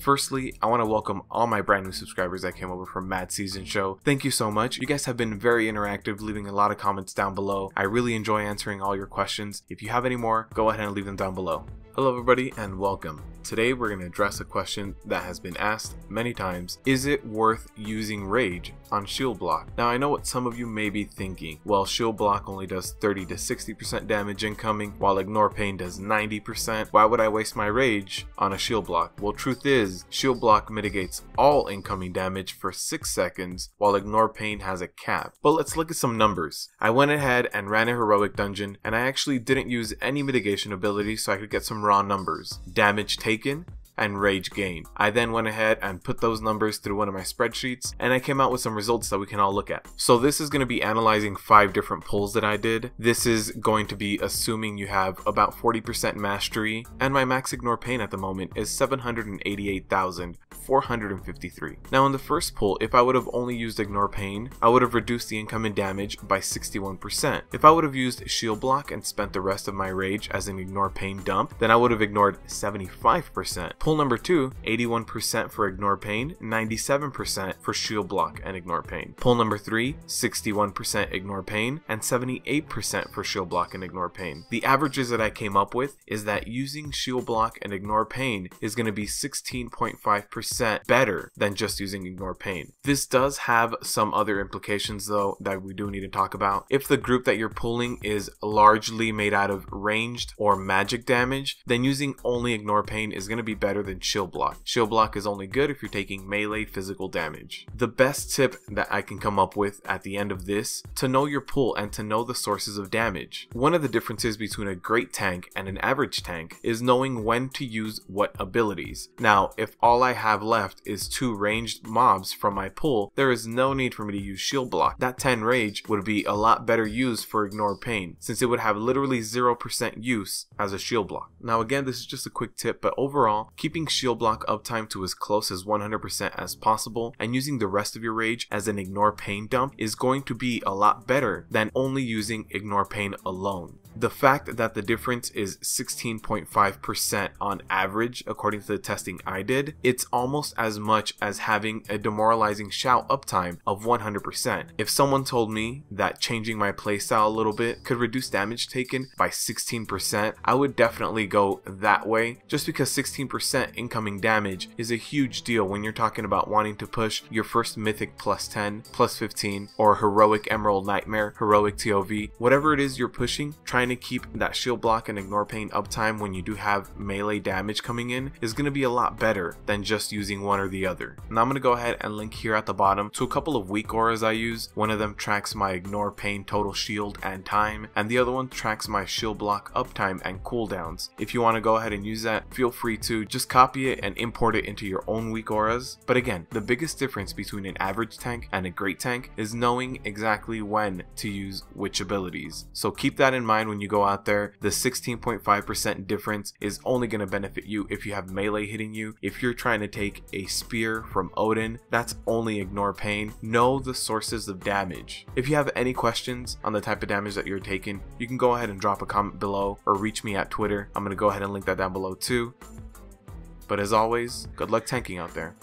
Firstly, I want to welcome all my brand new subscribers that came over from Mad Season Show. Thank you so much. You guys have been very interactive, leaving a lot of comments down below. I really enjoy answering all your questions. If you have any more, go ahead and leave them down below. Hello everybody and welcome. Today we're going to address a question that has been asked many times. Is it worth using Rage on ShieldBlock? Now I know what some of you may be thinking. Well, ShieldBlock only does 30 to 60% damage incoming, while Ignore Pain does 90%. Why would I waste my Rage on a ShieldBlock? Well, truth is, ShieldBlock mitigates all incoming damage for 6 seconds, while Ignore Pain has a cap. But let's look at some numbers. I went ahead and ran a heroic dungeon, and I actually didn't use any mitigation ability so I could get some raw numbers. Damage taken and rage gain. I then went ahead and put those numbers through one of my spreadsheets, and I came out with some results that we can all look at. So this is going to be analyzing 5 different pulls that I did. This is going to be assuming you have about 40% mastery, and my max Ignore Pain at the moment is 788,453. Now in the first pull, if I would have only used Ignore Pain, I would have reduced the incoming damage by 61%. If I would have used ShieldBlock and spent the rest of my rage as an Ignore Pain dump, then I would have ignored 75%. Pull number 2, 81% for Ignore Pain, 97% for ShieldBlock and Ignore Pain. Pull number 3, 61% Ignore Pain, and 78% for ShieldBlock and Ignore Pain. The averages that I came up with is that using ShieldBlock and Ignore Pain is going to be 16.5% better than just using Ignore Pain. This does have some other implications though that we do need to talk about. If the group that you're pulling is largely made out of ranged or magic damage, then using only Ignore Pain is going to be better than ShieldBlock. ShieldBlock is only good if you're taking melee physical damage. The best tip that I can come up with at the end of this, to know your pull and to know the sources of damage. One of the differences between a great tank and an average tank is knowing when to use what abilities. Now, if all I have left is 2 ranged mobs from my pull, there is no need for me to use ShieldBlock. That 10 rage would be a lot better used for Ignore Pain, since it would have literally 0% use as a ShieldBlock. Now again, this is just a quick tip, but overall, keeping ShieldBlock uptime to as close as 100% as possible and using the rest of your rage as an Ignore Pain dump is going to be a lot better than only using Ignore Pain alone. The fact that the difference is 16.5% on average, according to the testing I did, it's almost as much as having a demoralizing shout uptime of 100%. If someone told me that changing my playstyle a little bit could reduce damage taken by 16%, I would definitely go that way, just because 16% incoming damage is a huge deal when you're talking about wanting to push your first mythic plus 10, plus 15, or heroic emerald nightmare, heroic TOV, whatever it is you're pushing. Trying to keep that ShieldBlock and Ignore Pain uptime when you do have melee damage coming in is going to be a lot better than just using one or the other. Now I'm going to go ahead and link here at the bottom to a couple of weak auras I use. One of them tracks my Ignore Pain total shield and time, and the other one tracks my ShieldBlock uptime and cooldowns. If you want to go ahead and use that, feel free to just copy it and import it into your own weak auras. But again, the biggest difference between an average tank and a great tank is knowing exactly when to use which abilities. So keep that in mind when you go out there. The 16.5% difference is only going to benefit you if you have melee hitting you. If you're trying to take a spear from Odin, that's only Ignore Pain. Know the sources of damage. If you have any questions on the type of damage that you're taking, you can go ahead and drop a comment below or reach me at Twitter. I'm going to go ahead and link that down below too. But as always, good luck tanking out there.